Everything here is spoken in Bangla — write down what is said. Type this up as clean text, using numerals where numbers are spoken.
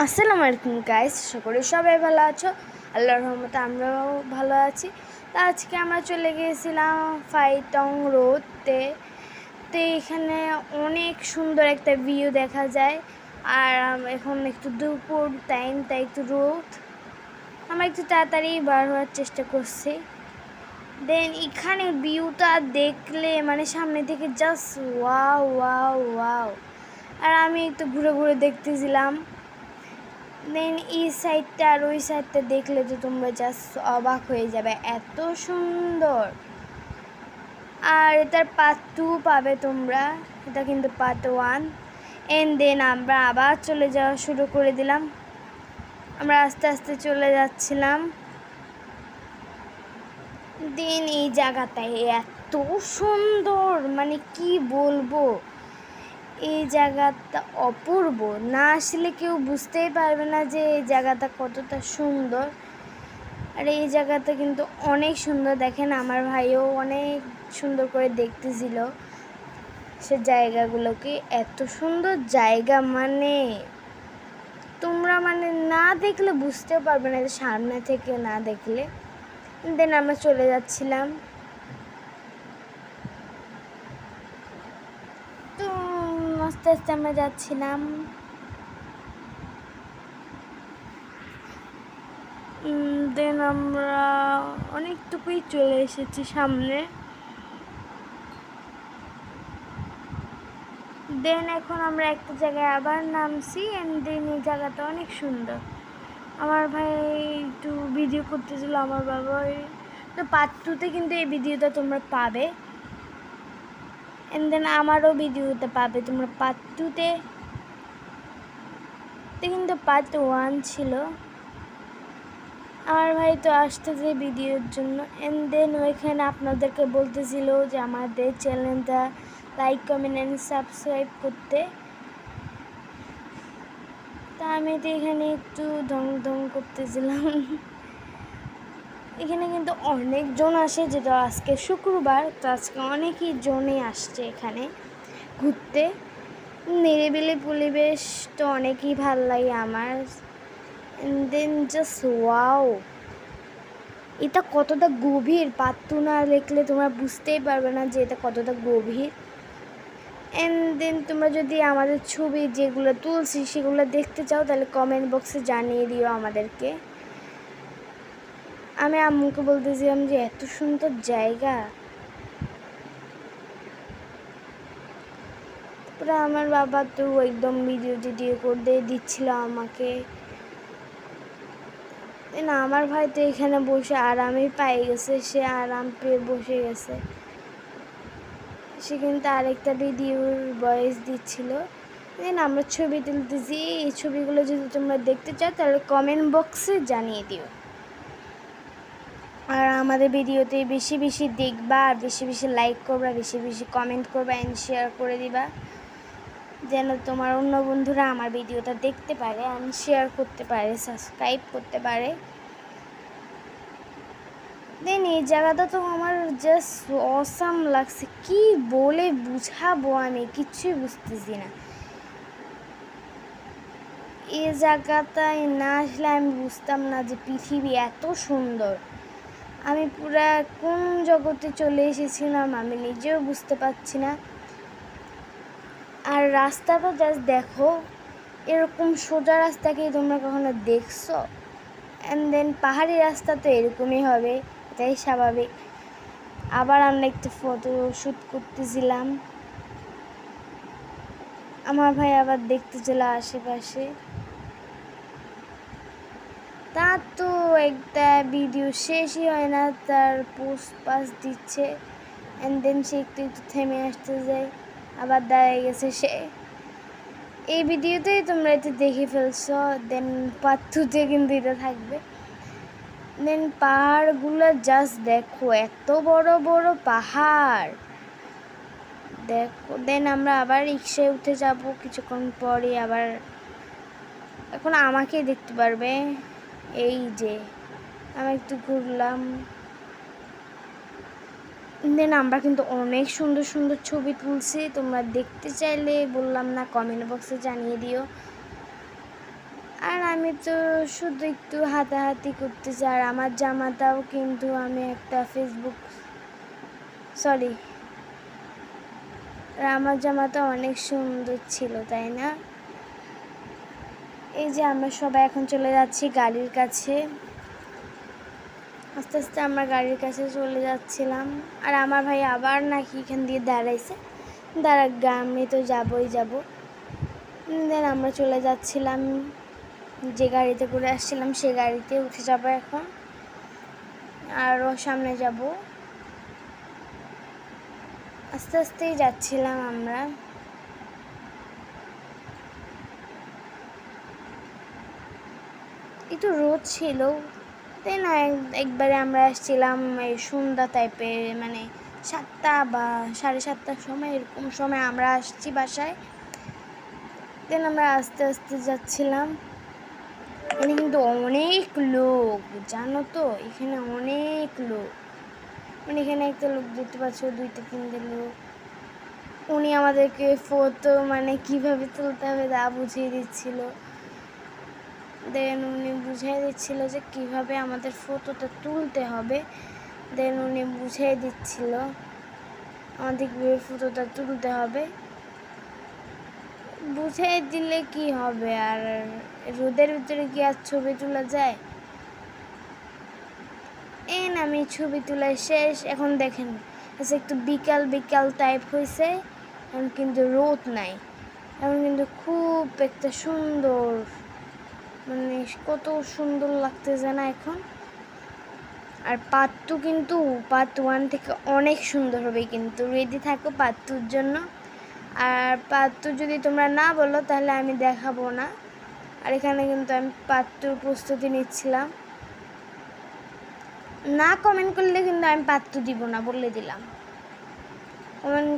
আসসালামু আলাইকুম গাইস, আশা করি সবাই ভালো আছো। আল্লাহর রহমতে আমরাও ভালো আছি। তো আজকে আমরা চলে গিয়েছিলাম ফাইটং রোডতে। তো এখানে অনেক সুন্দর একটা ভিউ দেখা যায়। আর এখন একটু দুপুর টাইম, তাই একটু রোদ, আমরা একটু তাড়াতাড়ি বার হওয়ার চেষ্টা করছি। দেন এখানে ভিউটা দেখলে মানে সামনে থেকে জাস্ট ওয়াও ওয়াও ওয়াও। আর আমি একটু ঘুরে ঘুরে দেখতেছিলাম। দেন এই সাইডটা আর ওই সাইডটা দেখলে তো তোমরা জাস্ট অবাক হয়ে যাবে, এত সুন্দর। আর এটার পার্ট 2 পাবে তোমরা, এটা কিন্তু পার্ট 1। এন্ড দেন আমরা আবার চলে যাওয়া শুরু করে দিলাম। আমরা আস্তে আস্তে চলে যাচ্ছিলাম। দেন এই জায়গাটায় এত সুন্দর, মানে কি বলবো, এই জায়গাটা অপূর্ব। না আসলে কেউ বুঝতেই পারবে না যে এই জায়গাটা কতটা সুন্দর। আর এই জায়গাটা কিন্তু অনেক সুন্দর। দেখেন, আমার ভাইও অনেক সুন্দর করে দেখতেছিল সে জায়গাগুলোকে। এত সুন্দর জায়গা, মানে তোমরা মানে না দেখলে বুঝতেও পারবে না, সামনে থেকে না দেখলে। দেন আমরা চলে যাচ্ছিলাম। তো আস্তে আস্তে আমরা যাচ্ছিলাম। দেন আমরা অনেকটুকুই চলে এসেছি সামনে। দেন এখন আমরা একটা জায়গায় আবার নামছি। অ্যান্ড দেন এই জায়গাটা অনেক সুন্দর। আমার ভাই একটু ভিডিও করতেছিল, আমার বাবা। তো পার্ট 2-তে কিন্তু এই ভিডিওটা তোমরা পাবে। অ্যান্ড দেন আমারও ভিডিওতে পাবে তোমরা পার্ট 2-তে। কিন্তু পার্ট 1 ছিল। আমার ভাই তো আসতেছে ভিডিওর জন্য। অ্যান্ড দেন ওইখানে আপনাদেরকে বলতেছিল যে আমাদের চ্যানেলটা লাইক, কমেন্ট অ্যান্ড সাবস্ক্রাইব করতে। তা আমি তো এখানে একটু ঢং ঢং করতেছিলাম। এখানে কিন্তু অনেকজন আসে, যেটা আজকে শুক্রবার, তো আজকে অনেকই জনই আসছে এখানে ঘুরতে। নিরিবিলি পরিবেশ তো অনেকই ভালো লাগে আমার। দেন জাস্ট ওয়াও, এটা কতটা গভীর, পাত্তু না দেখলে তোমরা বুঝতেই পারবে না যে এটা কতটা গভীর। অ্যান্ড দেন তোমরা যদি আমাদের ছবি যেগুলো তুলছি সেগুলো দেখতে চাও, তাহলে কমেন্ট বক্সে জানিয়ে দিও আমাদেরকে। আমি আম্মুকে বলতেছিলাম যে এত সুন্দর জায়গা। তারপরে আমার বাবা তো একদম ভিডিও করে দিচ্ছিল আমাকে। না, আমার ভাই তো এখানে বসে আরামই পেয়ে গেছে, সে আরাম পেয়ে বসে গেছে। সে কিন্তু আরেকটা ভিডিওর ভয়েস দিচ্ছিল। দেন আমরা ছবি তুলতেছি। এই ছবিগুলো যদি তোমরা দেখতে চাও তাহলে কমেন্ট বক্সে জানিয়ে দিও। আর আমাদের ভিডিওতে বেশি বেশি দেখবা, আর বেশি বেশি লাইক করবা, বেশি বেশি কমেন্ট করবা অ্যান্ড শেয়ার করে দিবা, যেন তোমার অন্য বন্ধুরা আমার ভিডিওটা দেখতে পারে অ্যান্ড শেয়ার করতে পারে, সাবস্ক্রাইব করতে পারে। দেন এই জায়গাটা তো আমার জাস্ট অসাম লাগছে, কি বলে বুঝাবো, আমি কিচ্ছুই বুঝতেছি না। এই জায়গাটায় না আসলে আমি বুঝতাম না যে পৃথিবী এত সুন্দর। আমি পুরা কোন জগতে চলে এসেছিলাম আমি নিজেও বুঝতে পারছি না। আর রাস্তাটা জাস্ট দেখো, এরকম সোজা রাস্তা কি তোমরা কখনো দেখছো? অ্যান্ড দেন পাহাড়ি রাস্তা তো এরকমই হবে, এটাই স্বাভাবিক। আবার আমরা একটু ফটো শ্যুট করতেছিলাম। আমার ভাই আবার দেখতেছিল আশেপাশে। তার তো একটা ভিডিও শেষই হয় না, তার পোস্ট পাস দিচ্ছে। অ্যান্ড দেন সে একটু একটু থেমে আসতে যায়, আবার দাঁড়িয়ে গেছে সে। এই ভিডিওতেই তোমরা এটা দেখে ফেলছো। দেন পার্ট 2-তে কিন্তু এটা থাকবে। দেন পাহাড়গুলো জাস্ট দেখো, এত বড় বড় পাহাড় দেখো। দেন আমরা আবার রিক্সায় উঠে যাব কিছুক্ষণ পরে। আবার এখন আমাকেই দেখতে পারবে। এই যে আমি একটু ঘুরলাম। দেন আমরা কিন্তু অনেক সুন্দর সুন্দর ছবি তুলছি, তোমরা দেখতে চাইলে বললাম না কমেন্ট বক্সে জানিয়ে দিও। আর আমি তো শুধু একটু হাতাহাতি করতেছি, আর আমার জামাটাও কিন্তু আমি একটা আমার জামাটা অনেক সুন্দর ছিল, তাই না? এই যে আমরা সবাই এখন চলে যাচ্ছি গাড়ির কাছে। আস্তে আস্তে আমরা গাড়ির কাছে চলে যাচ্ছিলাম, আর আমার ভাই আবার নাকি এখান দিয়ে দাঁড়াইছে, আমি তো যাবই যাব। দেন আমরা চলে যাচ্ছিলাম, যে গাড়িতে করে আসছিলাম সে গাড়িতে উঠে যাব এখন, আরও সামনে যাব। আস্তে আস্তেই যাচ্ছিলাম আমরা। একটু রোদ ছিল, তাই না? একবারে আমরা আসছিলাম এই সন্ধ্যা টাইপের, মানে 7টা বা 7:30টার সময়, এরকম সময় আমরা আসছি বাসায়। দেন আমরা আস্তে আস্তে যাচ্ছিলাম। এখানে কিন্তু অনেক লোক, জানো তো, এখানে অনেক লোক। মানে এখানে একটা লোক দেখতে পাচ্ছ, 2-3টে লোক। উনি আমাদেরকে ফটো মানে কিভাবে তুলতে হবে তা বুঝিয়ে দিচ্ছিল। দেন উনি বুঝিয়ে দিচ্ছিল যে কিভাবে আমাদের ফটোটা তুলতে হবে। দেন উনি বুঝিয়ে দিচ্ছিল আমাদের কিভাবে ফটোটা তুলতে হবে। বুঝিয়ে দিলে কি হবে, আর রোদের ভিতরে কি আর ছবি তোলা যায়? আমি ছবি তোলা শেষ। এখন দেখেন একটু বিকাল বিকাল টাইপ হয়েছে, এখন কিন্তু রোদ নাই, এখন কিন্তু খুব একটা সুন্দর, মানে কত সুন্দর লাগতেছে না এখন। আর পার্ট 2 কিন্তু পার্ট 1 থেকে অনেক সুন্দর হবে, কিন্তু রেডি থাকো পার্ট 2-র জন্য। আর পার্ট 2 যদি তোমরা না বলো তাহলে আমি দেখাবো না। আর এখানে কিন্তু আমি পার্ট 2-র প্রস্তুতি নিচ্ছিলাম। না কমেন্ট করলে কিন্তু আমি পার্ট 2 দিব না, বলে দিলাম। কমেন্ট